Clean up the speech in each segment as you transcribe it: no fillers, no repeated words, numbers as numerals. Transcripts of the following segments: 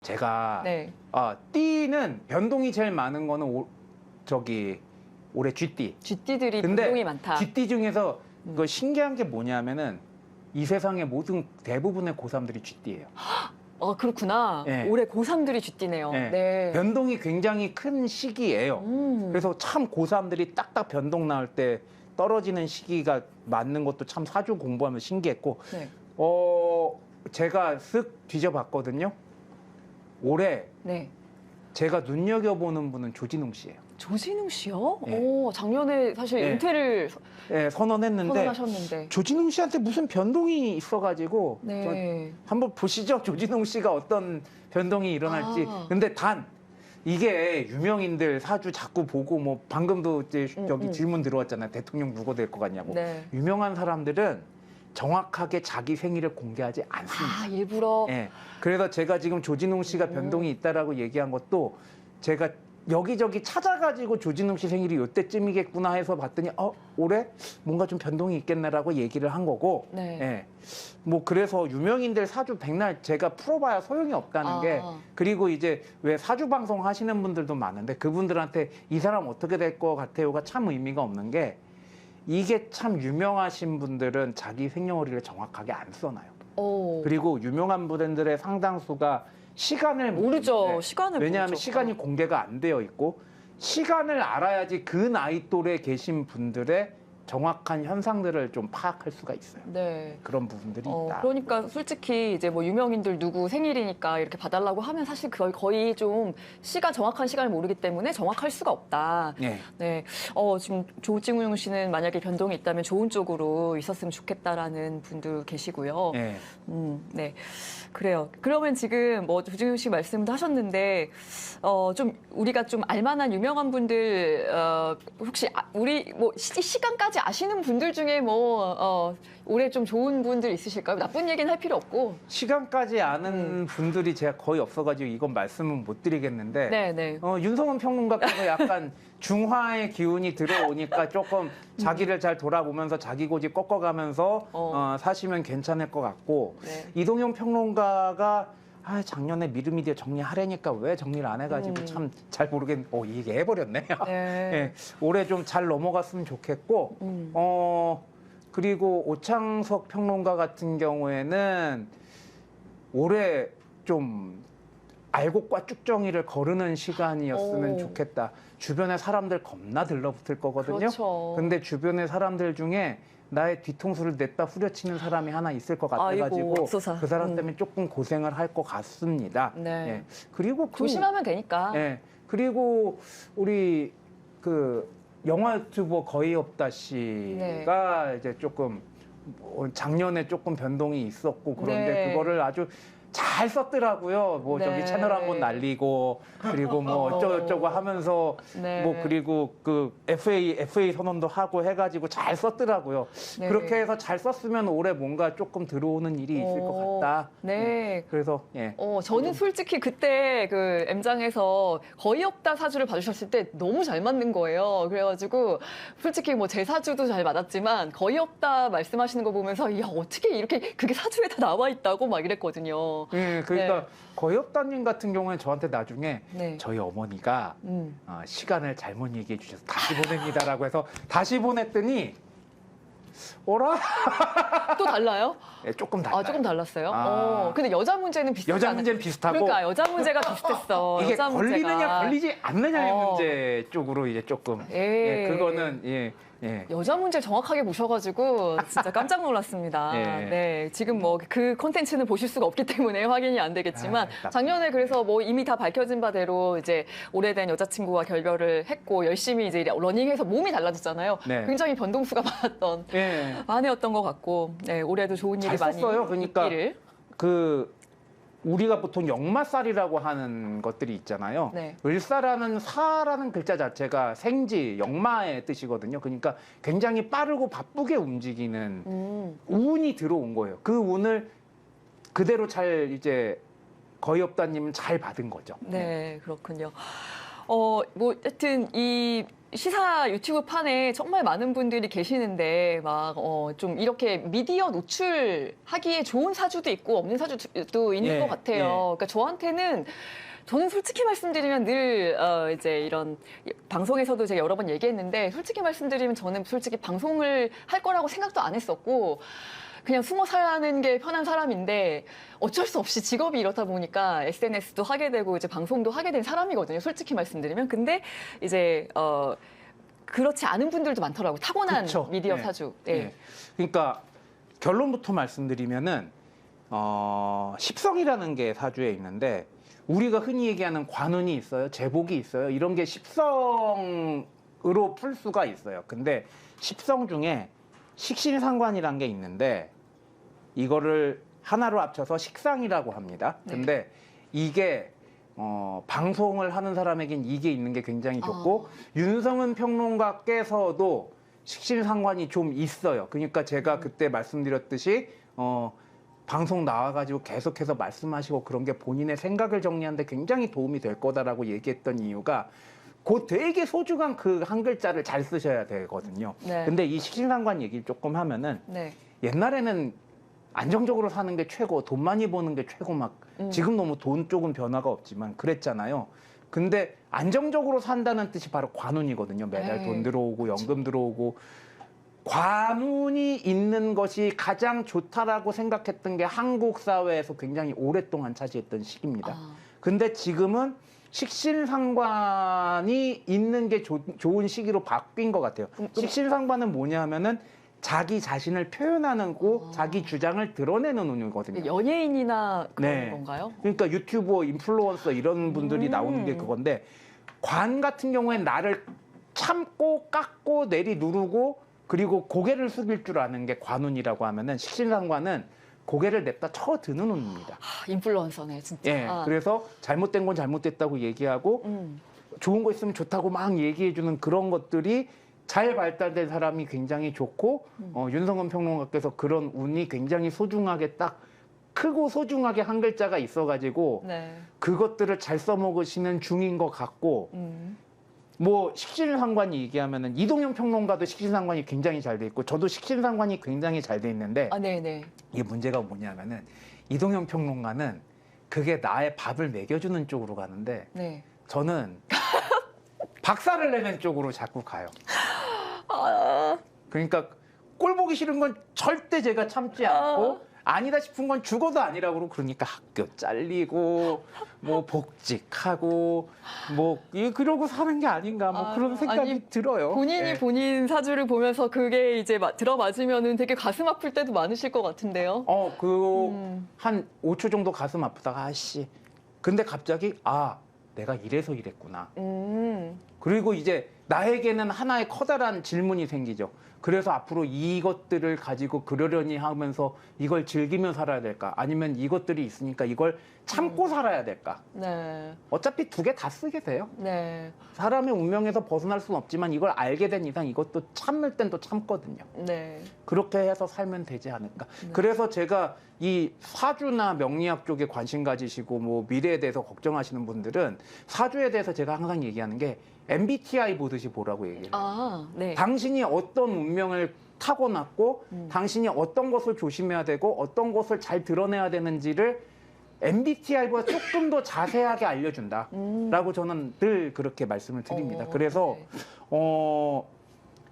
제가 네. 띠는 변동이 제일 많은 거는 올해 쥐띠. 쥐띠들이 근데 변동이 많다. 쥐띠 중에서 그 신기한 게 뭐냐면은 이 세상의 모든 대부분의 고3들이 쥐띠예요. 그렇구나. 네. 올해 고3들이 쥐띠네요. 네. 네. 변동이 굉장히 큰 시기예요. 그래서 참 고3들이 딱딱 변동 나올 때 떨어지는 시기가 맞는 것도 참 사주 공부하면 신기했고 네. 제가 쓱 뒤져봤거든요. 올해 네. 제가 눈여겨보는 분은 조진웅 씨예요. 조진웅 씨요? 네. 작년에 사실 네. 은퇴를 네, 선언했는데 선언하셨는데. 조진웅 씨한테 무슨 변동이 있어가지고 네. 한번 보시죠. 조진웅 씨가 어떤 변동이 일어날지. 근데 단 이게 유명인들 사주 자꾸 보고 뭐 방금도 이제 여기 질문 들어왔잖아요. 대통령 누가 될 것 같냐고. 네. 유명한 사람들은 정확하게 자기 생일을 공개하지 않습니다. 일부러. 네. 그래서 제가 지금 조진웅 씨가 변동이 있다라고 얘기한 것도 제가 여기저기 찾아가지고 조진웅 씨 생일이 이때쯤이겠구나 해서 봤더니 올해 뭔가 좀 변동이 있겠네라고 얘기를 한 거고. 네. 예. 뭐 그래서 유명인들 사주 백날 제가 풀어봐야 소용이 없다는 게, 그리고 이제 왜 사주 방송 하시는 분들도 많은데 그분들한테 이 사람 어떻게 될 것 같아요가 참 의미가 없는 게, 이게 참 유명하신 분들은 자기 생년월일을 정확하게 안 써놔요. 그리고 유명한 분들의 상당수가 시간을 모르죠. 모르는데, 시간을 왜냐하면 모르죠. 시간이 공개가 안 되어 있고 시간을 알아야지 그 나이 또래 계신 분들의 정확한 현상들을 좀 파악할 수가 있어요. 네. 그런 부분들이 있다. 그러니까 솔직히 이제 뭐 유명인들 누구 생일이니까 이렇게 봐달라고 하면 사실 그걸 거의 좀 정확한 시간을 모르기 때문에 정확할 수가 없다. 네. 네. 지금 조진웅 씨는 만약에 변동이 있다면 좋은 쪽으로 있었으면 좋겠다라는 분도 계시고요. 네. 네. 그래요. 그러면 지금 뭐 조진웅 씨 말씀도 하셨는데 좀 우리가 좀 알만한 유명한 분들 혹시 우리 뭐 시간까지 아시는 분들 중에 뭐 올해 좀 좋은 분들 있으실까요? 나쁜 얘기는 할 필요 없고. 시간까지 아는 분들이 제가 거의 없어가지고 이건 말씀은 못 드리겠는데, 네. 윤성원 평론가께서 약간 중화의 기운이 들어오니까 조금 자기를 잘 돌아보면서 자기 고집 꺾어가면서 사시면 괜찮을 것 같고, 네. 이동형 평론가가 작년에 미르미디어 정리하려니까 왜 정리를 안 해가지고 참 잘 모르겠는데 이게 해버렸네요. 네. 네, 올해 좀 잘 넘어갔으면 좋겠고, 그리고 오창석 평론가 같은 경우에는 올해 좀 알곡과 쭉정이를 거르는 시간이었으면 좋겠다. 주변에 사람들 겁나 들러붙을 거거든요. 그렇죠. 근데 주변의 사람들 중에 나의 뒤통수를 냈다 후려치는 사람이 하나 있을 것 같아가지고 그 사람 때문에 조금 고생을 할 것 같습니다. 네. 예. 그리고 조심하면 되니까. 예. 그리고 우리 영화 유튜버 거의 없다 씨가 이제 조금 작년에 조금 변동이 있었고 그런데 그거를 아주 잘 썼더라고요. 뭐 저기 채널 한번 날리고 그리고 뭐 어쩌고 하면서 뭐 그리고 그 FA 선언도 하고 해가지고 잘 썼더라고요. 그렇게 해서 잘 썼으면 올해 뭔가 조금 들어오는 일이 있을 것 같다. 네. 그래서 저는 솔직히 그때 그 M장에서 거의 없다 사주를 봐주셨을 때 너무 잘 맞는 거예요. 그래가지고 솔직히 뭐 제 사주도 잘 맞았지만 거의 없다 말씀하시는 거 보면서 야 어떻게 이렇게 그게 사주에 다 나와 있다고 막 이랬거든요. 그러니까 거의 없다님 같은 경우는 저한테 나중에 저희 어머니가 시간을 잘못 얘기해 주셔서 다시 보냅니다라고 해서 다시 보냈더니 어라? 또 달라요? 네, 조금 달라요. 조금 달랐어요? 근데 여자 문제는 비슷하지 여자 문제는 비슷하고. 그러니까 여자 문제가 비슷했어. 이게 여자 걸리느냐 걸리지 않느냐의 문제 쪽으로 이제 조금. 그거는 여자 문제 정확하게 보셔가지고 진짜 깜짝 놀랐습니다. 네, 지금 뭐 그 콘텐츠는 보실 수가 없기 때문에 확인이 안 되겠지만 작년에 그래서 뭐 이미 다 밝혀진 바대로 이제 오래된 여자친구와 결별을 했고 열심히 이제 러닝해서 몸이 달라졌잖아요. 굉장히 변동수가 많았던 한 해였던 것 같고 올해도 좋은 일이 많이 썼어요. 그러니까 있기를. 우리가 보통 역마살이라고 하는 것들이 있잖아요. 을사라는 사라는 글자 자체가 생지, 역마의 뜻이거든요. 그러니까 굉장히 빠르고 바쁘게 움직이는 운이 들어온 거예요. 그 운을 그대로 잘 이제 거의 없다님은 잘 받은 거죠. 네, 그렇군요. 뭐 하여튼 이 시사 유튜브 판에 정말 많은 분들이 계시는데 막 좀 이렇게 미디어 노출하기에 좋은 사주도 있고 없는 사주도 있는 예, 것 같아요. 예. 그러니까 저는 솔직히 말씀드리면 늘 이제 이런 방송에서도 제가 여러 번 얘기했는데 솔직히 말씀드리면 저는 솔직히 방송을 할 거라고 생각도 안 했었고 그냥 숨어 사는 게 편한 사람인데 어쩔 수 없이 직업이 이렇다 보니까 SNS도 하게 되고 이제 방송도 하게 된 사람이거든요. 솔직히 말씀드리면. 근데 이제 그렇지 않은 분들도 많더라고요. 타고난 그쵸. 미디어 네. 사주. 네. 그러니까 결론부터 말씀드리면은 십성이라는 게 사주에 있는데 우리가 흔히 얘기하는 관운이 있어요. 제복이 있어요. 이런 게 십성으로 풀 수가 있어요. 근데 십성 중에 식신상관이라는 게 있는데 이거를 하나로 합쳐서 식상이라고 합니다. 근데 이게 방송을 하는 사람에겐 이게 있는 게 굉장히 좋고 윤성은 평론가께서도 식신상관이 좀 있어요. 그러니까 제가 그때 말씀드렸듯이 방송 나와가지고 계속해서 말씀하시고 그런 게 본인의 생각을 정리하는 데 굉장히 도움이 될 거다라고 얘기했던 이유가 그 되게 소중한 그 한 글자를 잘 쓰셔야 되거든요. 네. 근데 이 식신상관 얘기를 조금 하면은 네. 옛날에는 안정적으로 사는 게 최고, 돈 많이 버는 게 최고 막 지금 너무 돈 쪽은 변화가 없지만 그랬잖아요. 근데 안정적으로 산다는 뜻이 바로 관운이거든요. 매달 에이, 돈 들어오고 연금 들어오고 관운이 있는 것이 가장 좋다라고 생각했던 게 한국 사회에서 굉장히 오랫동안 차지했던 시기입니다. 근데 지금은 식신상관이 있는 게 좋은 시기로 바뀐 것 같아요. 식신상관은 뭐냐 하면은 자기 자신을 표현하는 거, 자기 주장을 드러내는 운이거든요. 연예인이나 그런 네. 건가요? 그러니까 유튜버, 인플루언서 이런 분들이 나오는 게 그건데 관 같은 경우엔 나를 참고 깎고 내리 누르고 그리고 고개를 숙일 줄 아는 게 관운이라고 하면은 식신상관은 고개를 냅다 쳐드는 운입니다. 인플루언서네 진짜. 예, 그래서 잘못된 건 잘못됐다고 얘기하고 좋은 거 있으면 좋다고 막 얘기해주는 그런 것들이 잘 발달된 사람이 굉장히 좋고 윤성은 평론가께서 그런 운이 굉장히 소중하게 딱 크고 소중하게 한 글자가 있어가지고 네. 그것들을 잘 써먹으시는 중인 것 같고 뭐 식신상관이 얘기하면은 이동영 평론가도 식신상관이 굉장히 잘 돼 있고 저도 식신상관이 굉장히 잘 돼 있는데 네네. 이게 문제가 뭐냐면은 이동영 평론가는 그게 나의 밥을 먹여주는 쪽으로 가는데 네. 저는 박살을 내는 쪽으로 자꾸 가요. 그러니까 꼴 보기 싫은 건 절대 제가 참지 않고 아니다 싶은 건 죽어도 아니라고 그러고 그러니까 학교 잘리고 뭐 복직하고 뭐 그러고 사는 게 아닌가 뭐 그런 생각이 아니, 들어요. 본인이 예. 본인 사주를 보면서 그게 이제 들어맞으면은 되게 가슴 아플 때도 많으실 것 같은데요. 한 5초 정도 가슴 아프다가 아씨. 근데 갑자기 내가 이래서 이랬구나. 그리고 이제 나에게는 하나의 커다란 질문이 생기죠. 그래서 앞으로 이것들을 가지고 그러려니 하면서 이걸 즐기며 살아야 될까? 아니면 이것들이 있으니까 이걸 참고 살아야 될까? 네. 어차피 두 개 다 쓰게 돼요. 네. 사람의 운명에서 벗어날 수는 없지만 이걸 알게 된 이상 이것도 참을 땐 또 참거든요. 네. 그렇게 해서 살면 되지 않을까. 그래서 제가 이 사주나 명리학 쪽에 관심 가지시고 뭐 미래에 대해서 걱정하시는 분들은 사주에 대해서 제가 항상 얘기하는 게 MBTI 보듯이 보라고 얘기해요. 네. 당신이 어떤 운명을 타고났고 당신이 어떤 것을 조심해야 되고 어떤 것을 잘 드러내야 되는지를 MBTI보다 조금 더 자세하게 알려준다라고 저는 늘 그렇게 말씀을 드립니다. 그래서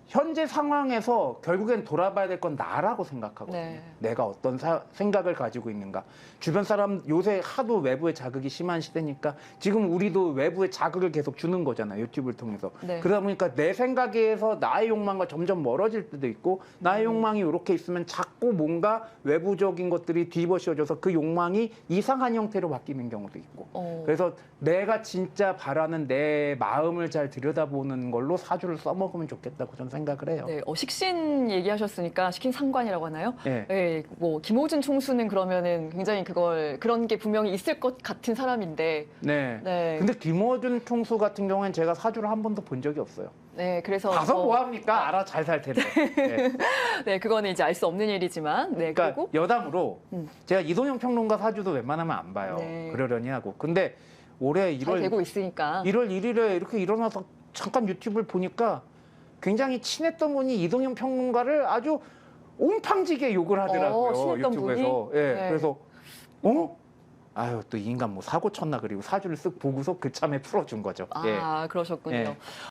현재 상황에서 결국엔 돌아봐야 될 건 나라고 생각하거든요. 네. 내가 어떤 생각을 가지고 있는가. 주변 사람 요새 하도 외부의 자극이 심한 시대니까 지금 우리도 외부의 자극을 계속 주는 거잖아요. 유튜브를 통해서. 네. 그러다 보니까 내 생각에서 나의 욕망과 점점 멀어질 때도 있고 나의 욕망이 이렇게 있으면 자꾸 뭔가 외부적인 것들이 뒤집어씌워져서 그 욕망이 이상한 형태로 바뀌는 경우도 있고. 그래서 내가 진짜 바라는 내 마음을 잘 들여다보는 걸로 사주를 써먹으면 좋겠다고 저는 생각을 해요. 네, 식신 얘기하셨으니까 식신 상관이라고 하나요? 네. 네, 뭐 김호준 총수는 그러면은 굉장히 그런 게 분명히 있을 것 같은 사람인데. 네. 네. 근데 김어준 총수 같은 경우에는 제가 사주를 한 번도 본 적이 없어요. 네, 그래서 가서 뭐 합니까? 알아 잘 살 텐데. 네. 네, 그거는 이제 알 수 없는 일이지만. 네, 그러니까 그리고 여담으로 제가 이동영 평론가 사주도 웬만하면 안 봐요. 네. 그러려니 하고. 근데 올해 잘 되고 있으니까. 1월 1일에 이렇게 일어나서 잠깐 유튜브를 보니까 굉장히 친했던 분이 이동현 평론가를 아주 온팡지게 욕을 하더라고요. 친했던 유튜브에서. 분이? 예, 네. 그래서 아유, 또 이 인간 뭐 사고 쳤나 그리고 사주를 쓱 보고서 그 참에 풀어준 거죠. 예. 그러셨군요. 예.